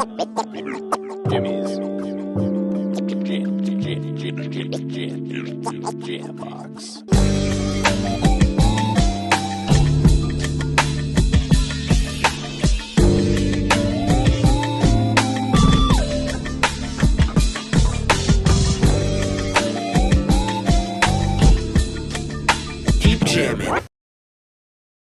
Jimmy's Jam Box. Keep jamming.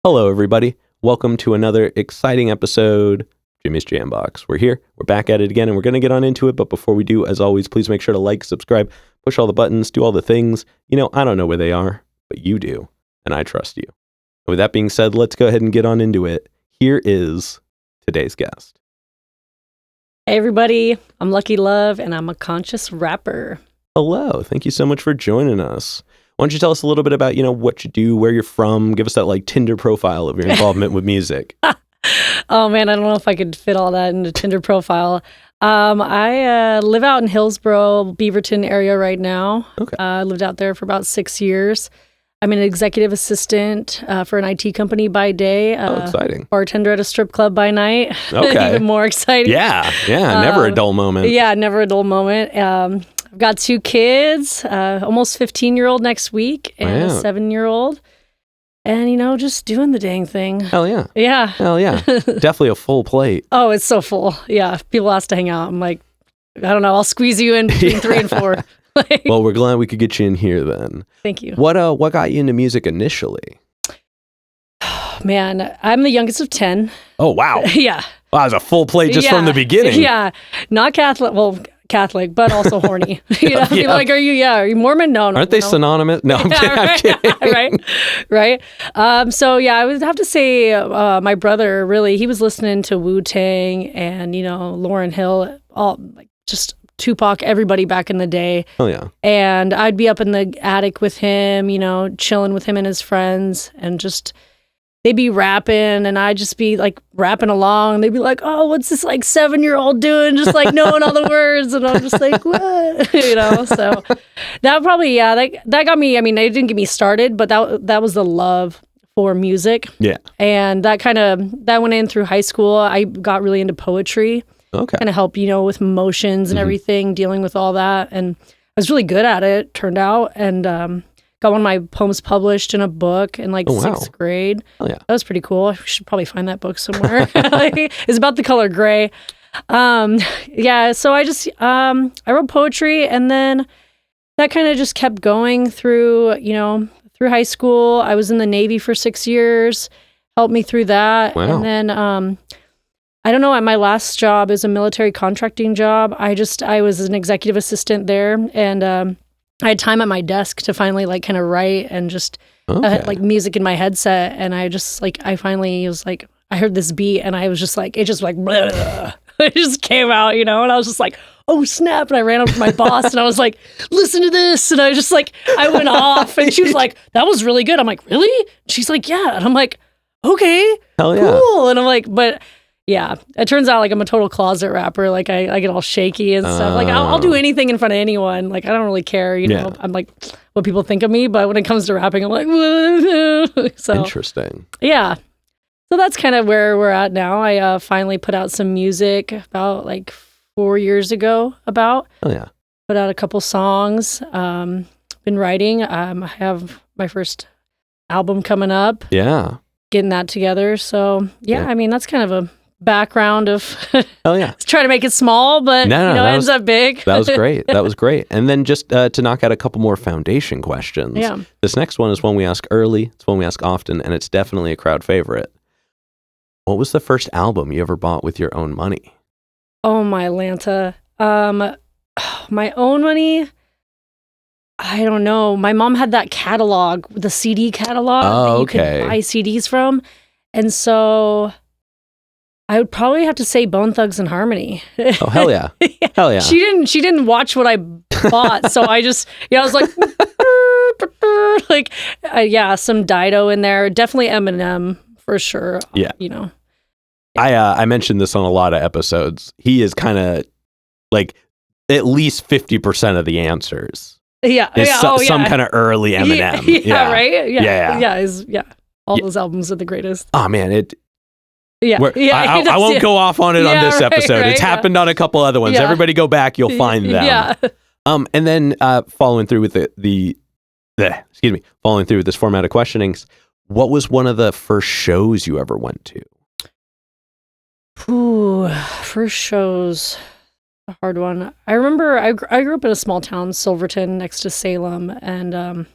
Hello, everybody. Welcome to another exciting episode. Jimmy's Jam Box. We're here. We're back at it again, and we're going to get on into it. But before we do, as always, please make sure to like, subscribe, push all the buttons, do all the things. You know, I don't know where they are, but you do, and I trust you. And with that being said, let's go ahead and get on into it. Here is today's guest. Hey, everybody. I'm Luckyluv, and I'm a conscious rapper. Hello. Thank you so much for joining us. Why don't you tell us a little bit about, what you do, where you're from, give us that like Tinder profile of your involvement with music. Oh, man, I don't know if I could fit all that into Tinder profile. I live out in Hillsboro, Beaverton area right now. Okay. I lived out there for about 6 years. I'm an executive assistant for an IT company by day. Exciting. Bartender at a strip club by night. Okay. Even more exciting. Yeah. Never a dull moment. Yeah, never a dull moment. I've got 2 kids, almost 15-year-old next week and a 7-year-old. And, just doing the dang thing. Hell yeah. Yeah. Hell yeah. Definitely a full plate. Oh, it's so full. Yeah. If people ask to hang out, I'm like, I don't know. I'll squeeze you in between 3 and 4. Well, we're glad we could get you in here then. Thank you. What got you into music initially? Man, I'm the youngest of 10. Oh, wow. Yeah. Wow, it was a full plate just from the beginning. Yeah. Not Catholic. Well, Catholic, but also horny. People are like, are you Mormon? No. Aren't they synonymous? No, I'm kidding. Right. So yeah, I would have to say my brother, really, he was listening to Wu-Tang and, Lauryn Hill, all like just Tupac, everybody back in the day. Oh yeah. And I'd be up in the attic with him, chilling with him and his friends, and just they'd be rapping and I'd just be like rapping along. They'd be like, oh, what's this like 7-year-old doing? Just like knowing all the words. And I'm just like, what? So that probably, that got me. I mean, it didn't get me started, but that was the love for music. Yeah. And that went in through high school. I got really into poetry. Okay. Kind of help, with emotions and everything, dealing with all that. And I was really good at it, turned out. And, got one of my poems published in a book in like 6th grade. Oh, yeah. That was pretty cool. I should probably find that book somewhere. It's about the color gray. So I just, I wrote poetry, and then that kind of just kept going through, through high school. I was in the Navy for 6 years, helped me through that. Wow. And then, I don't know, my last job is a military contracting job. I was an executive assistant there, and, I had time at my desk to finally like kind of write and just like music in my headset. And I just I finally was like, I heard this beat and I was just like, it just like, it just came out, and I was just like, oh snap. And I ran up to my boss and I was like, listen to this. And I was just like, I went off and she was like, that was really good. I'm like, really? She's like, yeah. And I'm like, okay, hell yeah. Cool. And I'm like, but yeah, it turns out like I'm a total closet rapper. Like I get all shaky and stuff. Like I'll do anything in front of anyone. Like I don't really care. I'm like what people think of me. But when it comes to rapping, I'm like, so interesting. Yeah, so that's kind of where we're at now. I finally put out some music about like 4 years ago. Put out a couple songs. Been writing. I have my first album coming up. Yeah, getting that together. So yeah. I mean that's kind of a background of hell yeah. Try to make it small, but it ends up big. That was great. That was great. And then just to knock out a couple more foundation questions. Yeah. This next one is one we ask early. It's one we ask often, and it's definitely a crowd favorite. What was the first album you ever bought with your own money? Oh my Lanta. My own money. I don't know. My mom had that catalog, the CD catalog that you could buy CDs from. And so I would probably have to say Bone Thugs and Harmony. Oh, hell yeah. Hell yeah. She didn't watch what I bought. So I just, I was like, some Dido in there. Definitely Eminem for sure. Yeah. I mentioned this on a lot of episodes. He is kind of like at least 50% of the answers. Yeah. Some kind of early Eminem. Yeah, right? Yeah. All those albums are the greatest. Oh, man. Yeah. I won't go off on it on this episode. It's happened on a couple other ones. Everybody go back, you'll find them. Yeah. And then following through with following through with this format of questionings, what was one of the first shows you ever went to? Ooh, first shows, a hard one. I remember I grew up in a small town, Silverton, next to Salem, and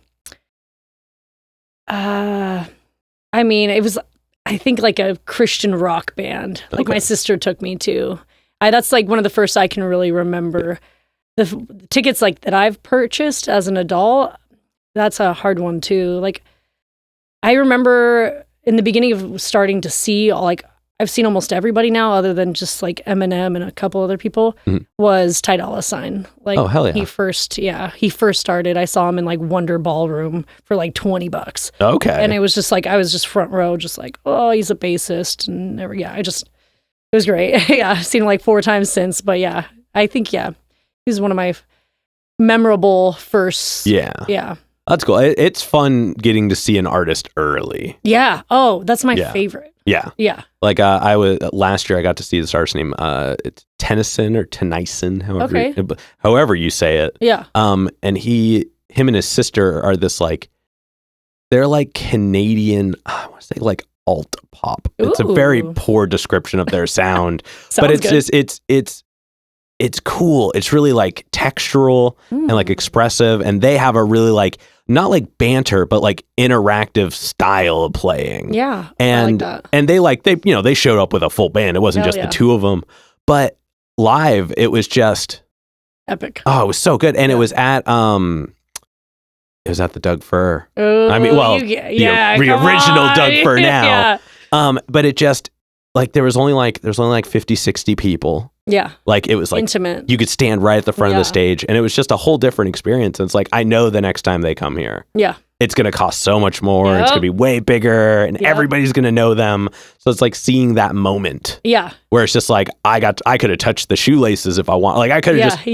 I mean, it was, I think, like a Christian rock band. Like my sister took me to. That's like one of the first I can really remember. The tickets like that I've purchased as an adult, that's a hard one too. Like I remember in the beginning of starting to see I've seen almost everybody now, other than just like Eminem and a couple other people, was Ty Dolla $ign. Like, oh, hell yeah. He first started. I saw him in like Wonder Ballroom for like $20. Okay. And it was just like, I was just front row, just like, oh, he's a bassist. And it was great. Yeah. I've seen him like 4 times since, but yeah, I think, he's one of my memorable firsts. Yeah. Yeah. That's cool. It's fun getting to see an artist early. Yeah. Oh, that's my favorite. Yeah. Yeah. Like last year I got to see this artist named it's Tennyson or Tennyson, however you say it. Yeah. And him and his sister are this like, they're like Canadian, I want to say like alt pop. It's a very poor description of their sound, but it's good. It's cool. It's really like textural and like expressive, and they have a really like, not like banter, but like interactive style of playing. Yeah. And I like that. and they showed up with a full band. It wasn't just the two of them, but live it was just epic. Oh, it was so good. And it was at the Doug Fir. Ooh, I mean, the original Doug Fir now. But it just like there was only like 50, 60 people. Yeah. Like it was like intimate. You could stand right at the front of the stage, and it was just a whole different experience. And it's like, I know the next time they come here, it's going to cost so much more. It's going to be way bigger, and everybody's going to know them. So it's like seeing that moment. Yeah. Where it's just like, I could have touched the shoelaces if I want. Like I could have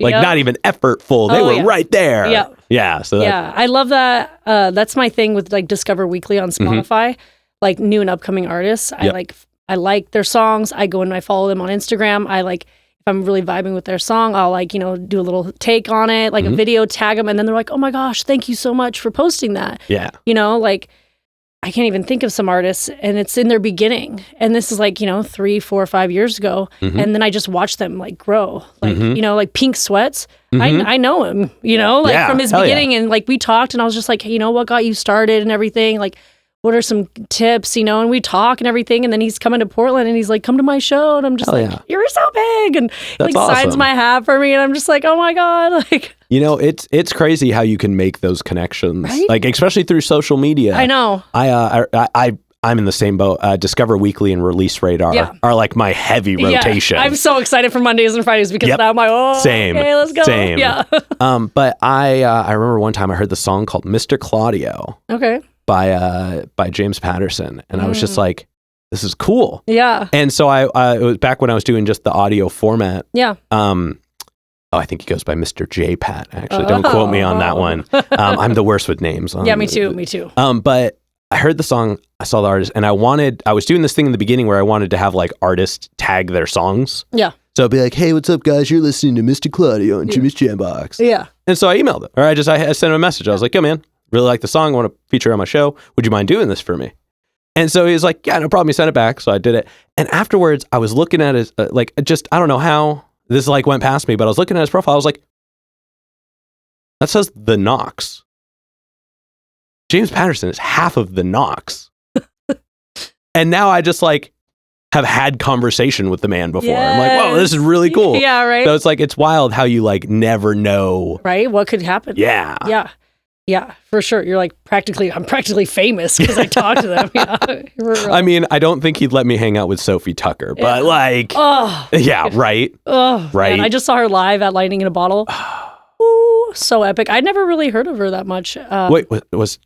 not even effortful. They were right there. Yeah. Yeah. So I love that. That's my thing with like Discover Weekly on Spotify, like new and upcoming artists. I like their songs. I go and I follow them on Instagram. If I'm really vibing with their song, I'll do a little take on it, like a video, tag them. And then they're like, oh my gosh, thank you so much for posting that. Yeah. I can't even think of some artists, and it's in their beginning. And this is 3, 4, 5 years ago. And then I just watch them like grow, like Pink Sweats. I know him, from his beginning. And we talked, and I was just like, hey, what got you started and everything? Like, what are some tips, and we talk and everything. And then he's coming to Portland, and he's like, come to my show. And I'm just you're so big. And he signs my hat for me. And I'm just like, oh my God. It's crazy how you can make those connections, right? Like, especially through social media. I know. I'm in the same boat. Discover Weekly and Release Radar are like my heavy rotation. I'm so excited for Mondays and Fridays because now I'm like, same. Okay, let's go. Same. Yeah. But I remember one time I heard the song called Mr. Claudio. Okay. By James Patterson, and I was just like, this is cool. Yeah. And so it was back when I was doing just the audio format. Yeah. I think he goes by Mr. J Pat, actually. Don't quote me on that one. I'm the worst with names. Yeah, me too. But I heard the song, I saw the artist, and I was doing this thing in the beginning where I wanted to have like artists tag their songs. Yeah. So I'd be like, hey, what's up, guys? You're listening to Mr. Claudio and Jimmy's Jambox. Yeah. And so I emailed him, or I sent him a message. I was like, yo, man, really like the song. I want to feature on my show. Would you mind doing this for me? And so he was like, yeah, no problem. He sent it back. So I did it. And afterwards, I was looking at his, I don't know how this went past me, but I was looking at his profile. I was like, that says The Knox. James Patterson is half of The Knox. And now I just have had conversation with the man before. Yes. I'm like, whoa, this is really cool. Yeah, right. So it's wild how you never know. Right? What could happen? Yeah. Yeah. Yeah, for sure. You're I'm practically famous because I talked to them. Yeah. I mean, I don't think he'd let me hang out with Sophie Tucker, but yeah, right. Oh, right. Man, I just saw her live at Lightning in a Bottle. Ooh, so epic. I'd never really heard of her that much. Wait, was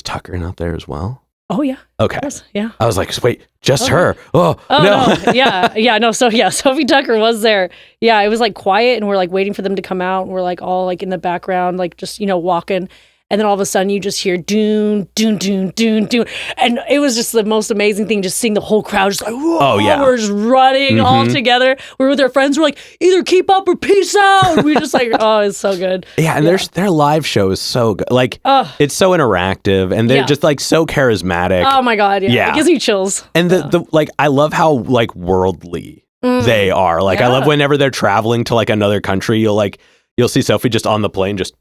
Tucker not there as well? Oh yeah. Okay. Yes, yeah. I was like, wait, just her? Oh no. Yeah. No. So yeah, Sophie Tucker was there. Yeah, it was quiet, and we're waiting for them to come out, and we're all in the background, just walking. And then all of a sudden you just hear doon, doon, doon, doon, doon. And it was just the most amazing thing, just seeing the whole crowd just like, whoa, we're just running all together. We were with our friends. We're like, either keep up or peace out. And we just like, oh, it's so good. Yeah, and their live show is so good. Like, it's so interactive, and they're just like so charismatic. Oh my God, yeah. It gives me chills. And the like, I love how like worldly they are. Like, I love whenever they're traveling to like another country, you'll see Sophie just on the plane, just,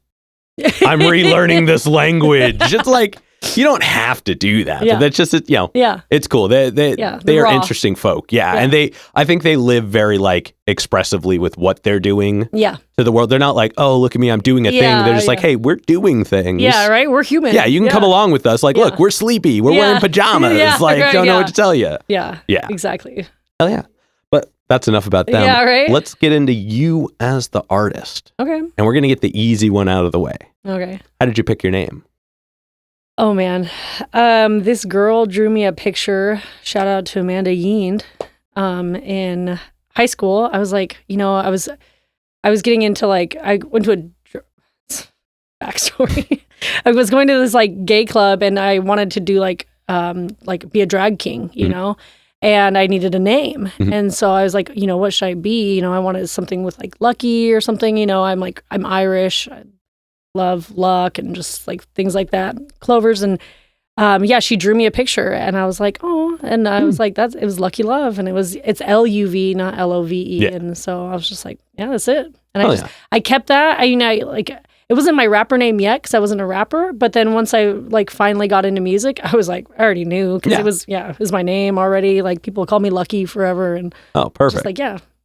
I'm relearning this language. It's like, you don't have to do that. But that's just, it's cool. They are raw. Interesting folk. Yeah. And I think they live very like expressively with what they're doing to the world. They're not like, oh, look at me, I'm doing a thing. They're just like, hey, we're doing things. Yeah, right? We're human. Yeah, you can come along with us. Like, look, we're sleepy. We're wearing pajamas. Don't know what to tell you. Yeah. Exactly. Hell yeah. But that's enough about them. Yeah, right? Let's get into you as the artist. Okay. And we're going to get the easy one out of the way. Okay. How did you pick your name? Oh, man. This girl drew me a picture. Shout out to Amanda Yeend. In high school, I was like, I was getting into like, I went to a backstory. I was going to this like gay club, and I wanted to do like be a drag king, you know? And I needed a name. And so I was like, what should I be? I wanted something with like Lucky or something, I'm Irish. I love luck and just like things like that. Clovers. And she drew me a picture, and I was like, oh, and I was like, it was Luckyluv, and it's Luv, not Love. And so I was just like, yeah, that's it. And I kept that. It wasn't my rapper name yet because I wasn't a rapper. But then once I like finally got into music, I was like, I already knew because it was my name already. Like people call me Lucky forever. And perfect. Just like,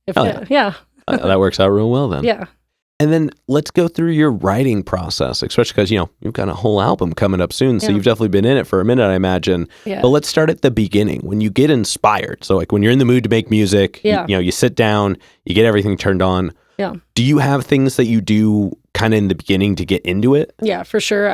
that works out real well then. Yeah. And then let's go through your writing process, especially because, you've got a whole album coming up soon. So you've definitely been in it for a minute, I imagine. Yeah. But let's start at the beginning, when you get inspired. So like when you're in the mood to make music, you sit down, you get everything turned on. Yeah. Do you have things that you do kind of in the beginning to get into it? Yeah, for sure.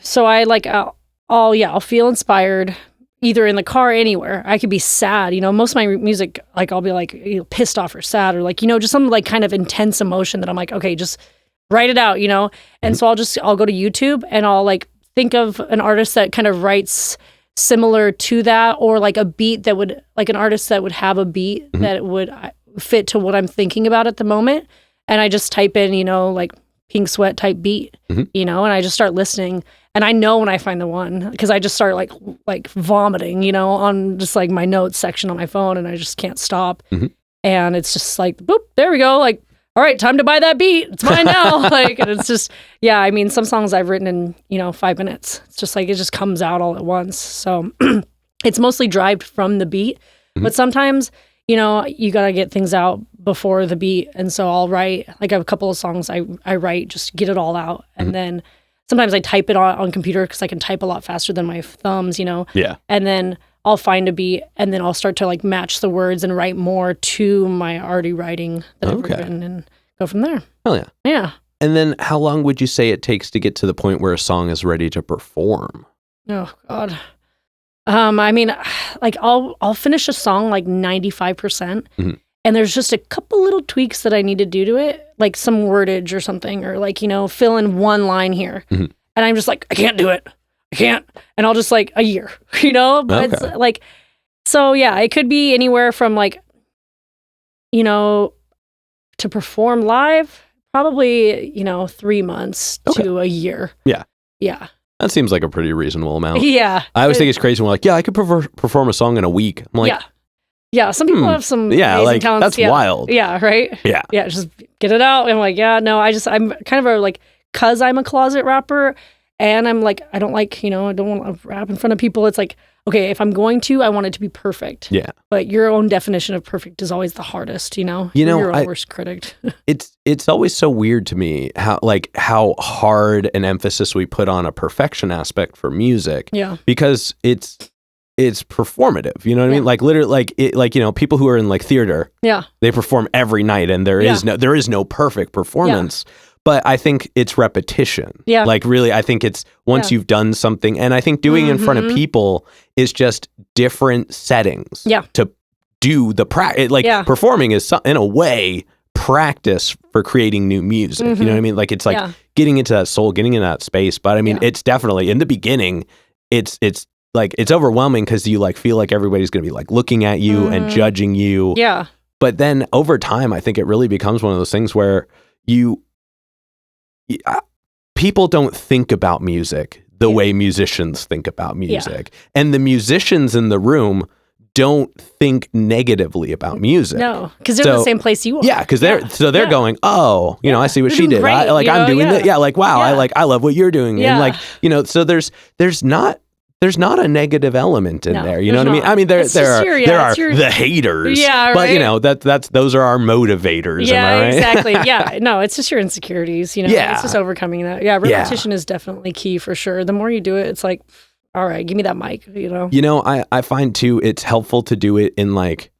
So I like, I'll feel inspired either in the car or anywhere. I could be sad. Most of my music, like I'll be like pissed off or sad or like, just some like kind of intense emotion that I'm like, okay, just write it out, And so I'll go to YouTube and I'll like think of an artist that kind of writes similar to that, or like a beat that would, like an artist that would have a beat that would fit to what I'm thinking about at the moment. And I just type in, like Pink Sweat type beat, and I just start listening. And I know when I find the one, because I just start like vomiting, on just like my notes section on my phone, and I just can't stop. And it's just like, boop, there we go. Like, all right, time to buy that beat. It's mine now. Like, and it's just, some songs I've written in, 5 minutes. It's just like, it just comes out all at once. So it's mostly derived from the beat. But sometimes, you got to get things out before the beat. And so I'll write, like I have a couple of songs I write just to get it all out. And then sometimes I type it on computer because I can type a lot faster than my thumbs, Yeah. And then I'll find a beat, and then I'll start to like match the words and write more to my already writing that I've written and go from there. Oh yeah. Yeah. And then how long would you say it takes to get to the point where a song is ready to perform? Oh God. Like I'll finish a song like 95%. And there's just a couple little tweaks that I need to do to it, like some wordage or something, or like, fill in one line here. And I'm just like, I can't do it. I can't. And I'll just like a year, but it's like, so yeah, it could be anywhere from like, to perform live, probably, 3 months to a year. Yeah. Yeah. That seems like a pretty reasonable amount. Yeah. I always think it's crazy when we're like, I could perform a song in a week. I'm like, yeah, some people have some amazing talents. That's wild. Yeah, right? Yeah. Yeah, just get it out. I'm like, no, I'm kind of because I'm a closet rapper, and I'm like, I don't like, I don't want to rap in front of people. It's like, okay, if I'm going to, I want it to be perfect. Yeah. But your own definition of perfect is always the hardest, You're your own worst critic. It's always so weird to me how hard an emphasis we put on a perfection aspect for music. Yeah. Because it's performative, you know what I mean? Like literally, people who are in like theater, they perform every night, and there is no perfect performance. But I think it's repetition. Yeah. Like really, I think it's once you've done something, and I think doing it in front of people is just different settings. Yeah. To do the practice, performing is in a way practice for creating new music. You know what I mean? Like it's like getting into that soul, getting into that space. But I mean, it's definitely in the beginning, it's like it's overwhelming because you like feel like everybody's going to be like looking at you and judging you. Yeah. But then over time, I think it really becomes one of those things where people don't think about music the way musicians think about music. And the musicians in the room don't think negatively about music. No, because they're in the same place you are. Yeah, because they're going, oh, you know, I see what she did. Great, I'm doing that. Yeah, like wow, I love what you're doing. Yeah. And like, you know, so there's not a negative element in there. You know what I mean? I mean, there are the haters. Yeah, right. But you know, those are our motivators. Yeah, am I right? Exactly. Yeah. No, it's just your insecurities. You know, it's just overcoming that. Yeah, repetition is definitely key for sure. The more you do it, it's like, all right, give me that mic. You know. You know, I find too, it's helpful to do it in like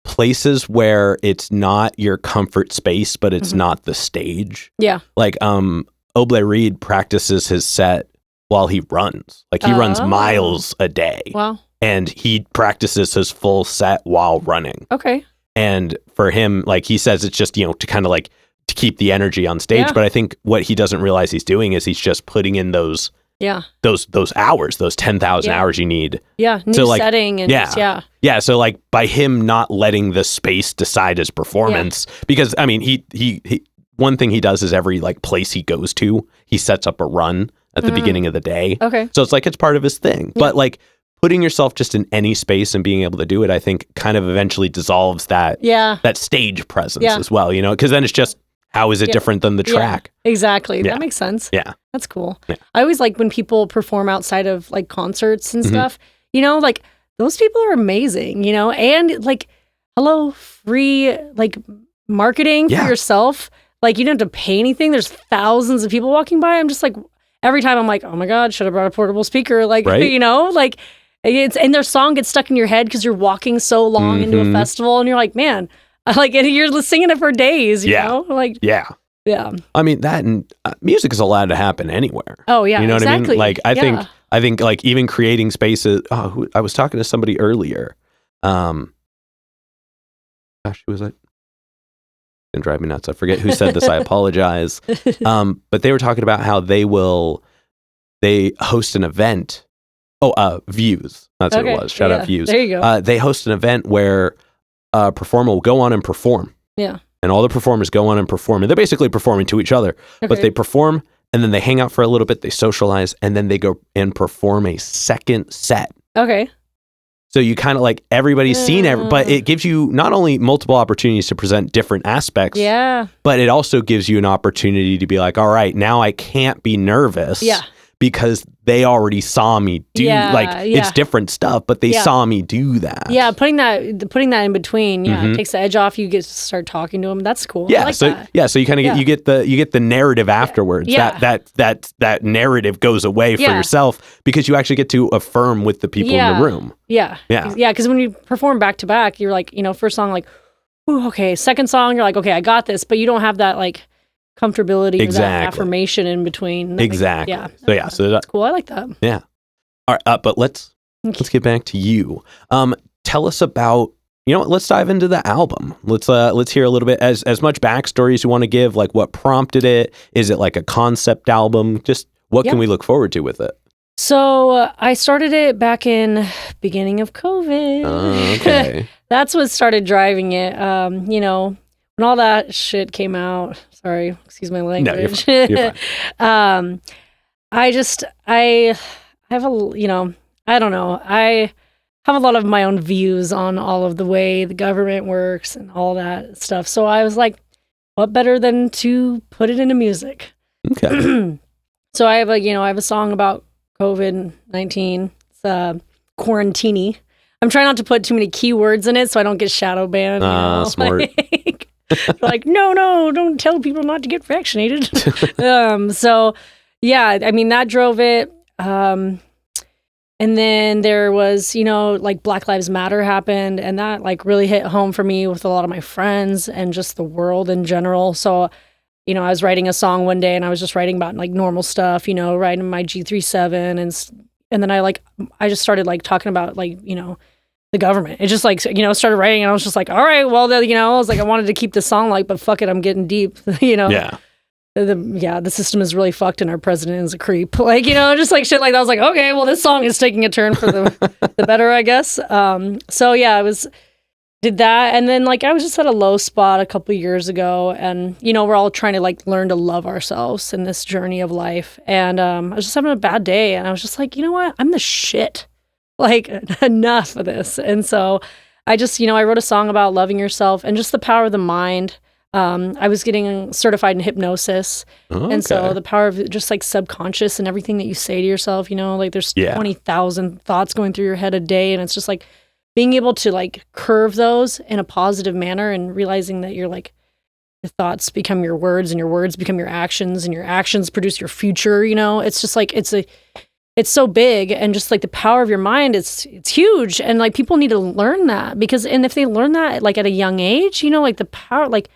places where it's not your comfort space, but it's not the stage. Yeah. Like Oblé Reed practices his set while he runs. Like he runs miles a day. Wow. And he practices his full set while running. Okay. And for him, like he says, it's just, you know, to kind of like to keep the energy on stage. But I think what he doesn't realize he's doing is he's just putting in those hours, those 10,000 hours you need. Yeah. New so like, setting and yeah. So like by him not letting the space decide his performance, because I mean, he one thing he does is every like place he goes to, he sets up a run at the beginning of the day. Okay. So it's like, it's part of his thing. But like putting yourself just in any space and being able to do it, I think kind of eventually dissolves that stage presence as well, you know, because then it's just, how is it different than the track? Exactly. That makes sense. Yeah. That's cool. Yeah. I always like when people perform outside of like concerts and stuff, you know, like those people are amazing, you know, and like, hello, free like marketing for yourself. Like you don't have to pay anything. There's thousands of people walking by. I'm just like, every time I'm like, oh my God, should have brought a portable speaker. Like, you know, like and their song gets stuck in your head because you're walking so long into a festival and you're like, man, like, and you're singing it for days, you know? Like, yeah. I mean, that and music is allowed to happen anywhere. Oh, yeah. You know what I mean? Like, I think like even creating spaces. I was talking to somebody earlier. Gosh, who was it? Didn't drive me nuts. I forget who said this. I apologize. But they were talking about how they host an event. Views. That's what it was. Shout out Views. There you go. They host an event where a performer will go on and perform. Yeah. And all the performers go on and perform. And they're basically performing to each other. Okay. But they perform and then they hang out for a little bit. They socialize and then they go and perform a second set. Okay. So you kind of like everybody's seen but it gives you not only multiple opportunities to present different aspects, but it also gives you an opportunity to be like, all right, now I can't be nervous because they already saw me do it's different stuff, but they saw me do that. Yeah, putting that in between, it takes the edge off. You get to start talking to them. That's cool. Yeah, I like that. So you kind of get the narrative afterwards. That narrative goes away for yourself because you actually get to affirm with the people in the room. Yeah. Because when you perform back to back, you're like, you know, first song like, ooh, okay. Second song, you're like, okay, I got this, but you don't have that like comfortability or that affirmation in between. Exactly. So that's cool. I like that. Yeah. All right, but let's get back to you. Tell us about, you know what, let's dive into the album. Let's hear a little bit as much backstory as you want to give, like what prompted it. Is it like a concept album? Just what can we look forward to with it? So I started it back in beginning of COVID. Okay. That's what started driving it. You know, when all that shit came out, sorry, excuse my language. No, you're fine. I have I don't know. I have a lot of my own views on all of the way the government works and all that stuff. So I was like, what better than to put it into music? Okay. So I have a song about COVID-19. It's quarantini. I'm trying not to put too many keywords in it so I don't get shadow banned. Smart. Like, no, don't tell people not to get vaccinated. So yeah, I mean, that drove it. And then there was, you know, like Black Lives Matter happened, and that like really hit home for me with a lot of my friends and just the world in general. So, you know, I was writing a song one day and I was just writing about like normal stuff, you know, riding my G37 and then I just started like talking about like, you know, the government. It just like, started writing and I was just like, all right, well, I was like, I wanted to keep the song light, but fuck it, I'm getting deep, Yeah. The system is really fucked and our president is a creep. Like, just like shit like that. I was like, okay, well, this song is taking a turn for the better, I guess. So yeah, did that. And then like, I was just at a low spot a couple of years ago and, we're all trying to like learn to love ourselves in this journey of life. And I was just having a bad day and I was just like, you know what? I'm the shit. Like enough of this. And so I just, I wrote a song about loving yourself and just the power of the mind. I was getting certified in hypnosis. Oh, and so okay. the power of just like subconscious and everything that you say to yourself, like there's 20,000 thoughts going through your head a day. And it's just like being able to like curve those in a positive manner and realizing that you're like, your thoughts become your words and your words become your actions and your actions produce your future. It's just like, it's so big and just like the power of your mind, it's huge. And like people need to learn that and if they learn that like at a young age, like the power, like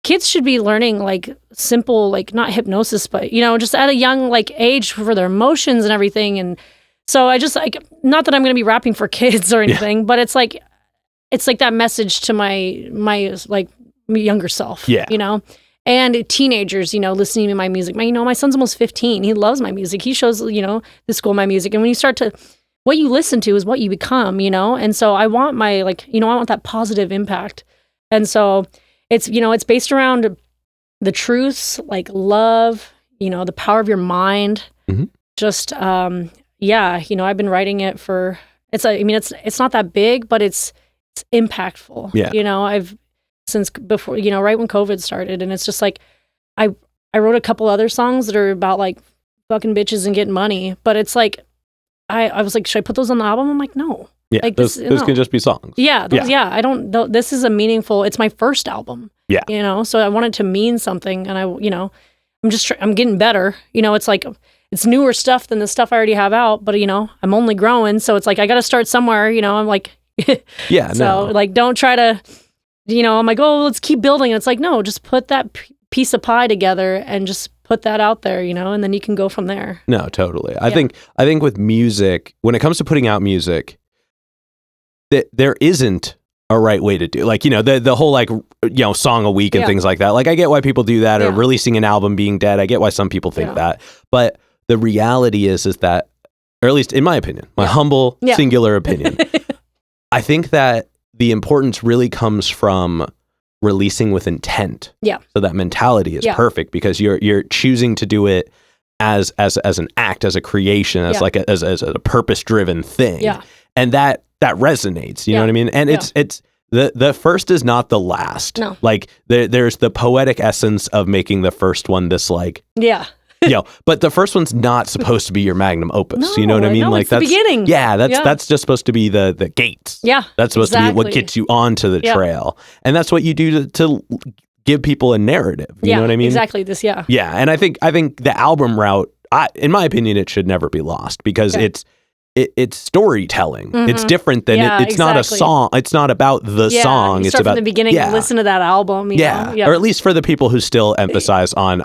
kids should be learning like simple, like not hypnosis, but, just at a young like age for their emotions and everything. And so I just like, not that I'm going to be rapping for kids or anything, but it's like that message to my like younger self, and teenagers, listening to my music. My son's almost 15. He loves my music. He shows, the school my music. And when you start to, what you listen to is what you become, And so I want I want that positive impact. And so it's, it's based around the truths, like love, the power of your mind. Mm-hmm. Just, I've been writing it for, it's not that big, but it's impactful. Yeah. I've, since before, right when COVID started. And it's just like, I wrote a couple other songs that are about like fucking bitches and getting money. But it's like, I was like, should I put those on the album? I'm like, no. Yeah, like those can just be songs. Yeah. I don't, this is it's my first album. Yeah. So I want it to mean something. And I'm getting better. It's like, it's newer stuff than the stuff I already have out. But, I'm only growing. So it's like, I got to start somewhere, I'm like, yeah. So like, don't try to, I'm like, oh, let's keep building. And it's like, no, just put that piece of pie together and just put that out there, and then you can go from there. No, totally. I think with music, when it comes to putting out music, that there isn't a right way to do, like, the whole like, song a week and things like that. Like I get why people do that or releasing an album being dead. I get why some people think that, but the reality is that, or at least in my opinion, my humble singular opinion, I think that the importance really comes from releasing with intent. Yeah. So that mentality is perfect because you're choosing to do it as an act, as a creation, as like as a purpose driven thing. Yeah. And that resonates. You know what I mean? And it's the first is not the last. No. Like there's the poetic essence of making the first one this like but the first one's not supposed to be your magnum opus. No, you know what I mean? No, like it's that's the beginning. Yeah, that's just supposed to be the gates. Yeah. That's supposed to be what gets you onto the trail. And that's what you do to give people a narrative. You know what I mean? Exactly. Yeah. And I think the album route, in my opinion, it should never be lost because it's storytelling. Mm-hmm. It's different than it's not a song. It's not about the song. You it's start about from the beginning and listen to that album. You know? Or at least for the people who still emphasize on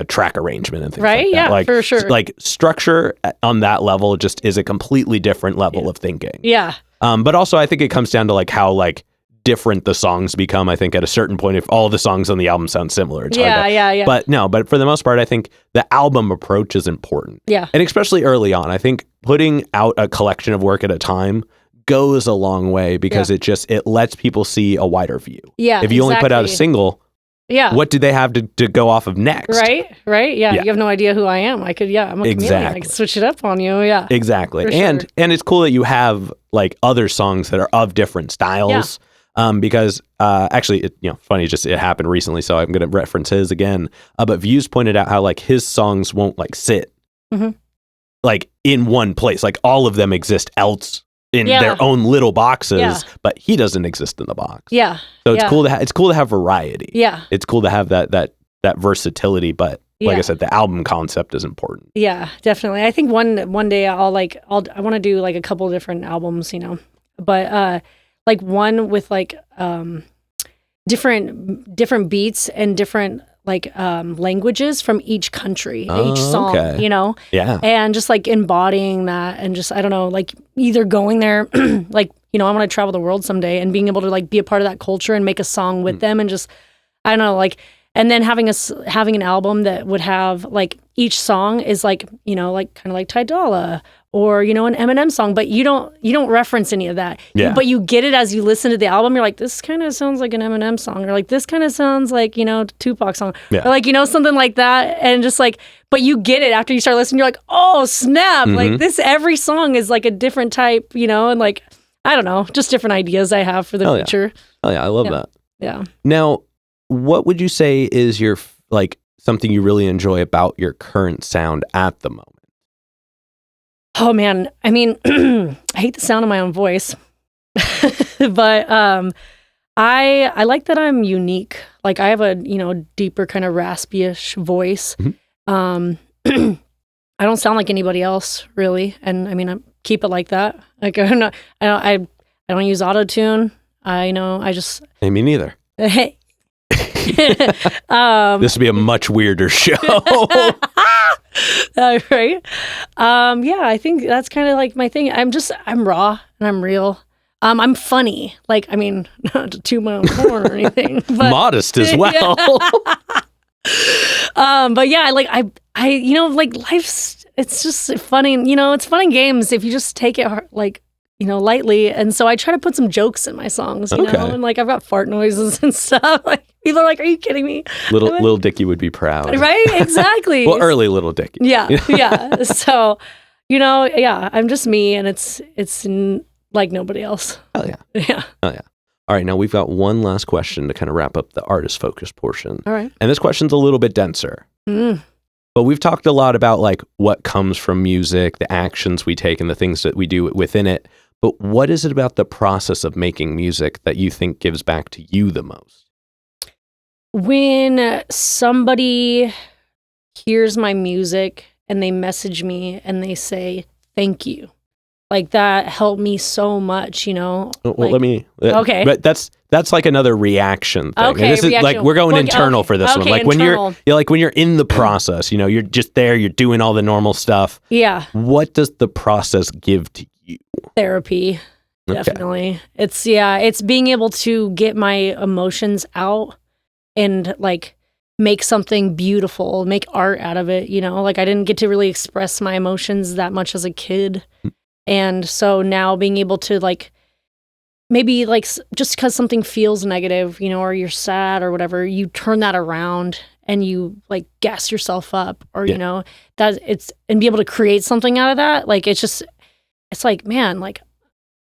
track arrangement and things like that. Yeah, like, for sure. Like structure on that level just is a completely different level of thinking. Yeah. But also I think it comes down to like how like different the songs become. I think at a certain point, if all the songs on the album sound similar, it's hard to, But for the most part, I think the album approach is important. Yeah. And especially early on, I think putting out a collection of work at a time goes a long way because it lets people see a wider view. Yeah. If you only put out a single, what do they have to go off of next? Right. Yeah. You have no idea who I am. I'm a chameleon. I could switch it up on you. Yeah. Exactly. And it's cool that you have like other songs that are of different styles. Yeah. Because actually, funny, it happened recently, so I'm going to reference his again. But Views pointed out how like his songs won't like sit like in one place. Like all of them exist else in their own little boxes, but he doesn't exist in the box. Yeah. So it's cool to have variety. Yeah. It's cool to have that versatility, but like I said, the album concept is important. Yeah, definitely. I think one day I want to do like a couple of different albums, but like one with like different beats and different like languages from each country, each song, Yeah. And just like embodying that and just, I don't know, like either going there, like I want to travel the world someday, and being able to like be a part of that culture and make a song with them, and just, I don't know, like, and then having an album that would have like each song is like, like kind of like Ty Dolla or, an Eminem song, but you don't reference any of that. Yeah. But you get it as you listen to the album. You're like, this kind of sounds like an Eminem song, or like this kind of sounds like, Tupac song, or like, something like that. And just like, but you get it after you start listening. You're like, oh snap. Like every song is like a different type, and like, I don't know, just different ideas I have for the future. Oh yeah. I love that. Yeah. Now, what would you say is your, like, something you really enjoy about your current sound at the moment? Oh man, I mean, I hate the sound of my own voice, but I like that I'm unique. Like I have a deeper kind of raspy-ish voice. I don't sound like anybody else really, and I mean I keep it like that. Like I don't use auto-tune. I just. Hey, me neither. Hey. This would be a much weirder show. Right. Yeah, I think that's kind of like my thing. I'm raw and I'm real. I'm funny. Like, I mean, not to toot my own horn or anything, but modest as well. But yeah, like I like life's, it's just funny. It's fun and games if you just take it like, lightly. And so I try to put some jokes in my songs, you know, and like I've got fart noises and stuff. Like people are like, "Are you kidding me?" Little Dickie would be proud, right? Exactly. Well, early Little Dickie. Yeah, yeah. So, yeah, I'm just me, and it's like nobody else. Oh yeah, yeah. Oh yeah. All right, now we've got one last question to kind of wrap up the artist focus portion. All right, and this question's a little bit denser. But we've talked a lot about like what comes from music, the actions we take, and the things that we do within it. But what is it about the process of making music that you think gives back to you the most? When somebody hears my music and they message me and they say, "Thank you." Like that helped me so much, Well, like, let me. Okay. But that's like another reaction thing. Okay, and this is like we're going internal for this one. Like when internal. you're like when you're in the process, you're just there, you're doing all the normal stuff. Yeah. What does the process give to you? Therapy. Definitely. It's being able to get my emotions out and like make something beautiful, make art out of it, Like I didn't get to really express my emotions that much as a kid. And so now being able to like, maybe like just because something feels negative, or you're sad or whatever, you turn that around and you like gas yourself up or, that it's, and be able to create something out of that. Like, it's like, man, like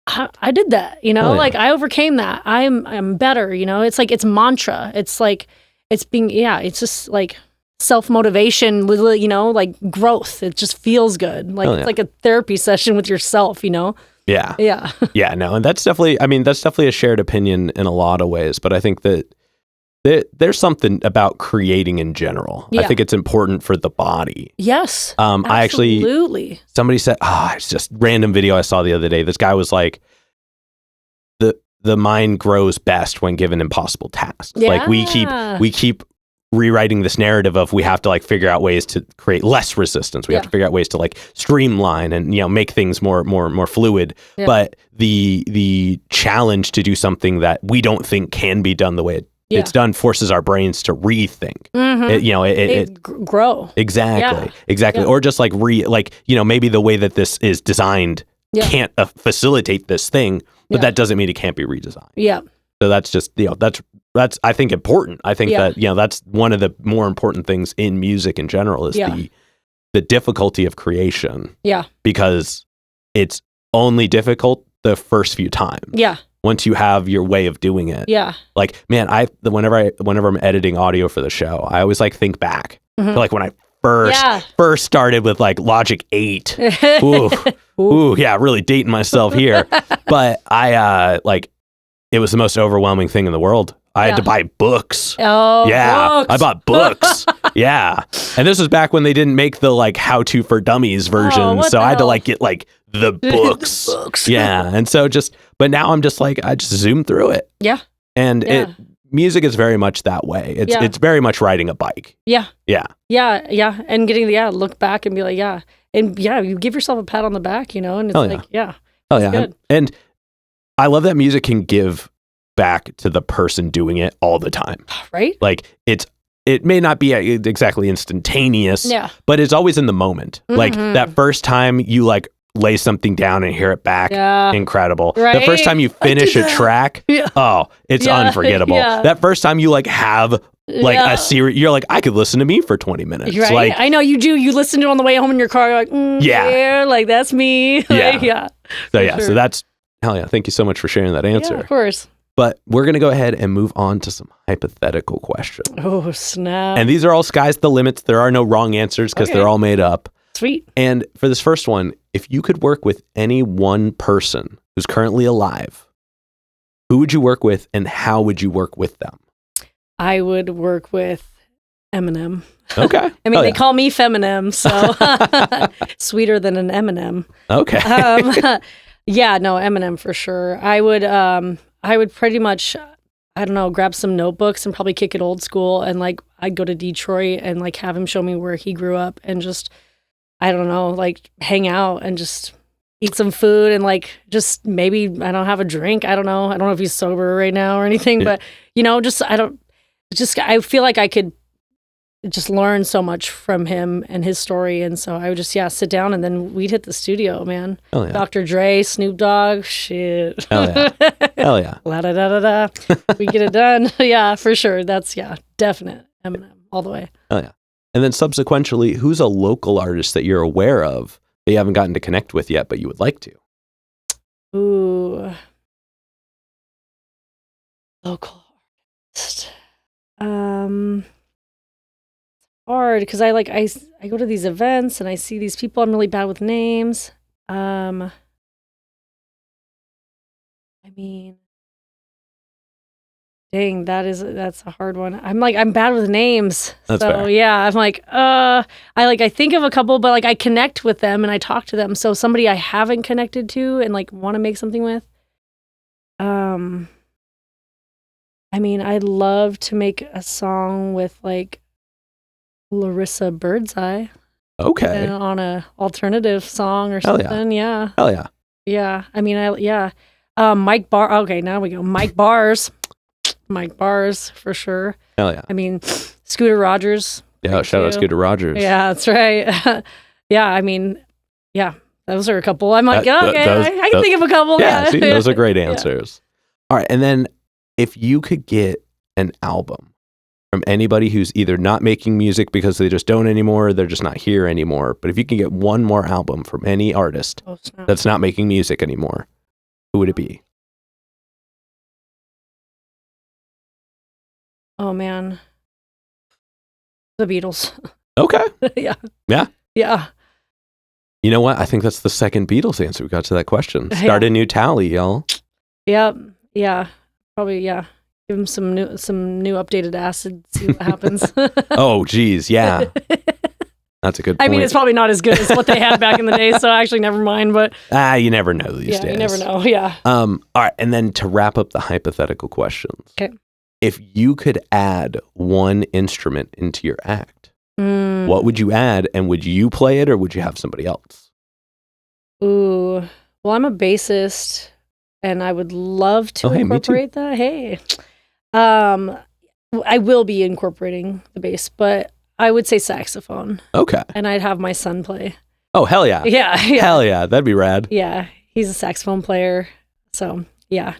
I did that, like I overcame that. I'm better, it's like, it's mantra. It's like, it's being, it's just like self-motivation, like growth. It just feels good. Like it's like a therapy session with yourself, Yeah. Yeah. Yeah, no, and that's definitely a shared opinion in a lot of ways, but I think that there's something about creating in general. Yeah. I think it's important for the body. Yes. Absolutely. Somebody said, it's just random video I saw the other day. This guy was like, the mind grows best when given impossible tasks. Yeah. Like we keep rewriting this narrative of we have to like figure out ways to create less resistance. We have to figure out ways to like streamline and make things more fluid. Yeah. But the challenge to do something that we don't think can be done the way it's done forces our brains to rethink. It grow. Exactly. Yeah. Or just like maybe the way that this is designed can't facilitate this thing, but that doesn't mean it can't be redesigned. Yeah. So that's just that's I think important. I think that that's one of the more important things in music in general is the difficulty of creation. Yeah. Because it's only difficult the first few times. Yeah. Once you have your way of doing it. Yeah. Like, man, whenever I'm editing audio for the show, I always like think back to like when I first started with like Logic 8. Ooh, yeah, really dating myself here. But I it was the most overwhelming thing in the world. I had to buy books. Oh, yeah. Books. I bought books. Yeah. And this was back when they didn't make the like how to for dummies version. So I had to like get like the books. The books. Yeah. And so but now I'm just like, I just zoom through it. Yeah. And music is very much that way. It's very much riding a bike. Yeah. Yeah. Yeah. Yeah. And getting look back and be like, and you give yourself a pat on the back, and it's good. And I love that music can give back to the person doing it all the time. Right? Like it may not be exactly instantaneous, Yeah. but it's always in the moment. Like that first time you like lay something down and hear it back, incredible. Right? The first time you finish a track, it's unforgettable. Yeah. That first time you like have like a series, you're like, I could listen to me for 20 minutes. Right? Like, I know you do. You listen to it on the way home in your car. You're like, yeah, like that's me. Like, Yeah. So that's, hell yeah. Thank you so much for sharing that answer. Yeah, of course. But we're going to go ahead and move on to some hypothetical questions. Oh, snap. And these are all sky's the limits. There are no wrong answers because they're all made up. Sweet. And for this first one, if you could work with any one person who's currently alive, who would you work with and how would you work with them? I would work with Eminem. Okay. I mean, they call me Feminem, so sweeter than an M&M. Okay. Yeah, no, Eminem for sure. I would pretty much, I don't know, grab some notebooks and probably kick it old school. And like, I'd go to Detroit and like have him show me where he grew up and just, I don't know, like hang out and just eat some food and like, just maybe, I don't have a drink. I don't know. I don't know if he's sober right now or anything, but you know, I feel like I could just learn so much from him and his story. And so I would just, sit down and then we'd hit the studio, man. Hell yeah. Dr. Dre, Snoop Dogg, shit. Hell yeah. Hell yeah. La da da da da. We get it done. Yeah, for sure. That's, definite. Eminem all the way. Hell yeah. And then subsequently, who's a local artist that you're aware of that you haven't gotten to connect with yet, but you would like to? Ooh. Local artist. Hard because I go to these events and I see these people. I'm really bad with names. I mean, dang, that's a hard one. I'm bad with names. That's so fair. yeah, I'm like, I think of a couple, but like I connect with them and I talk to them. So somebody I haven't connected to and like want to make something with. I mean, I'd love to make a song with like Larissa Birdseye. Okay. On a alternative song or Hell something. Yeah. Hell yeah. Yeah. I mean, Mike Bar. Okay, now we go. Mike Bars. Mike Bars for sure. Hell yeah. I mean, Scooter Rogers. Yeah, shout out Scooter Rogers. Yeah, that's right. Yeah, I mean, yeah, those are a couple. I'm like, I can think of a couple. Yeah, see, those are great answers. All right, and then if you could get an album from anybody who's either not making music because they just don't anymore, or they're just not here anymore, but if you can get one more album from any artist that's not making music anymore, who would it be? Oh, man. The Beatles. Okay. Yeah. Yeah. Yeah. You know what? I think that's the second Beatles answer we got to that question. Start a new tally, y'all. Yep. Yeah. Probably, yeah. Give them some new updated acid, see what happens. Oh, geez. Yeah. That's a good point. I mean, it's probably not as good as what they had back in the day, so actually never mind, but... you never know these days. You never know, yeah. All right, and then to wrap up the hypothetical questions. Okay. If you could add one instrument into your act, what would you add, and would you play it, or would you have somebody else? Ooh. Well, I'm a bassist, and I would love to incorporate that. Hey. I will be incorporating the bass, but I would say saxophone. Okay. And I'd have my son play. Oh, hell yeah. Yeah. Hell yeah. That'd be rad. Yeah. He's a saxophone player. So, yeah.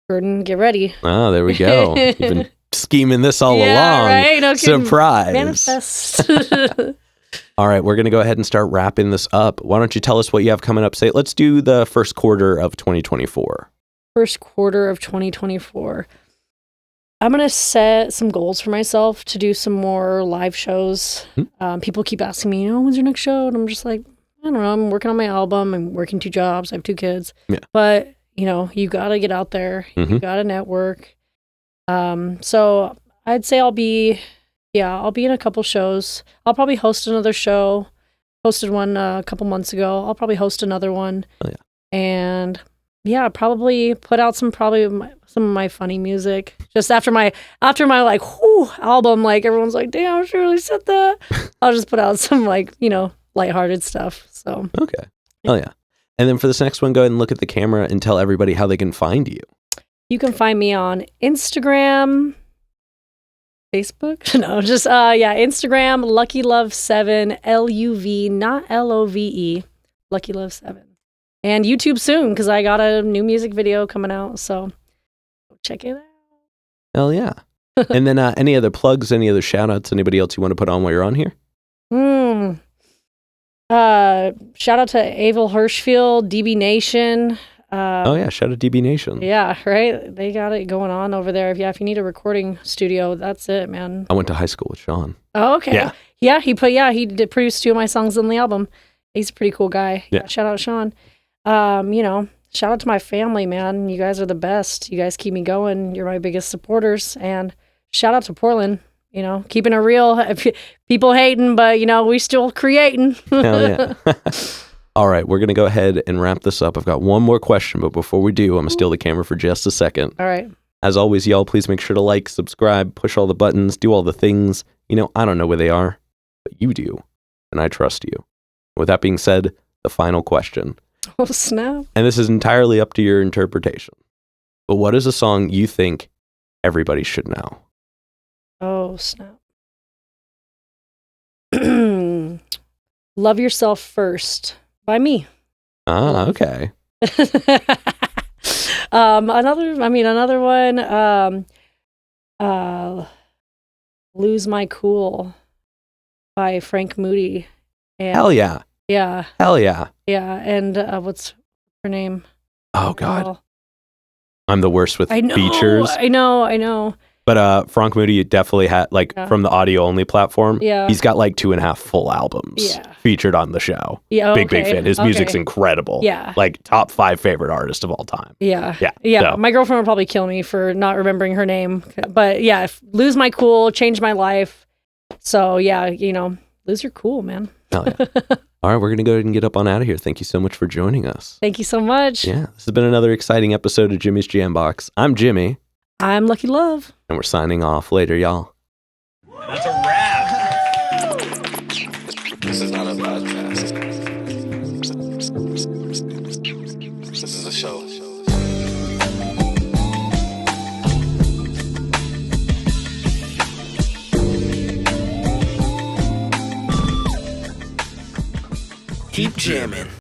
Jordan, get ready. Oh, there we go. You've been scheming this all along. Right? No kidding. Surprise. Manifest. All right, we're going to go ahead and start wrapping this up. Why don't you tell us what you have coming up? Let's do the first quarter of 2024. First quarter of 2024. I'm going to set some goals for myself to do some more live shows. People keep asking me, when's your next show? And I'm just like, I don't know. I'm working on my album. I'm working 2 jobs. I have 2 kids. Yeah. But, you got to get out there. You got to network. So I'd say I'll be in a couple shows. I'll probably host another show. Hosted one a couple months ago. I'll probably host another one. Oh, yeah. And probably put out some of my funny music. Just after my like album, like everyone's like, damn, she really said that. I'll just put out some like, lighthearted stuff. So okay. Oh yeah. And then for this next one, go ahead and look at the camera and tell everybody how they can find you. You can find me on Instagram, Facebook. No, just Instagram, Luckyluv7, Luv, not Love, Luckyluv7, and YouTube soon because I got a new music video coming out. So check it out. Hell yeah! And then any other plugs, any other shout outs, anybody else you want to put on while you're on here? Shout out to Abel Hirschfield, DB Nation. Shout out DB Nation. Yeah, right. They got it going on over there. If you need a recording studio, that's it, man. I went to high school with Sean. Oh, okay. Yeah. He did produce 2 of my songs on the album. He's a pretty cool guy. Yeah. Shout out Sean. Shout out to my family, man. You guys are the best. You guys keep me going. You're my biggest supporters. And shout out to Portland. Keeping it real. People hating, but we still creating. Hell yeah. All right, we're going to go ahead and wrap this up. I've got one more question, but before we do, I'm going to steal the camera for just a second. All right. As always, y'all, please make sure to like, subscribe, push all the buttons, do all the things. I don't know where they are, but you do, and I trust you. With that being said, the final question. Oh, snap. And this is entirely up to your interpretation. But what is a song you think everybody should know? Oh, snap. Love Yourself First by me. Ah, okay. Another one, Lose My Cool by Frank Moody. And, hell yeah. Yeah. Hell yeah. Yeah. And what's her name? Oh, God. I'm the worst with features. I know. But Frank Moody definitely had, from the audio-only platform, he's got 2.5 full albums featured on the show. Yeah, Big fan. His music's incredible. Yeah. Top 5 favorite artist of all time. Yeah. Yeah. So. My girlfriend would probably kill me for not remembering her name. But yeah, Lose My Cool, changed my life. So yeah, lose your cool, man. Oh, yeah. All right, we're going to go ahead and get up on out of here. Thank you so much for joining us. Thank you so much. Yeah, this has been another exciting episode of Jimmy's Jambox. I'm Jimmy. I'm Luckyluv. And we're signing off. Later, y'all. That's a wrap. This is not a podcast. This is a show. Keep jamming.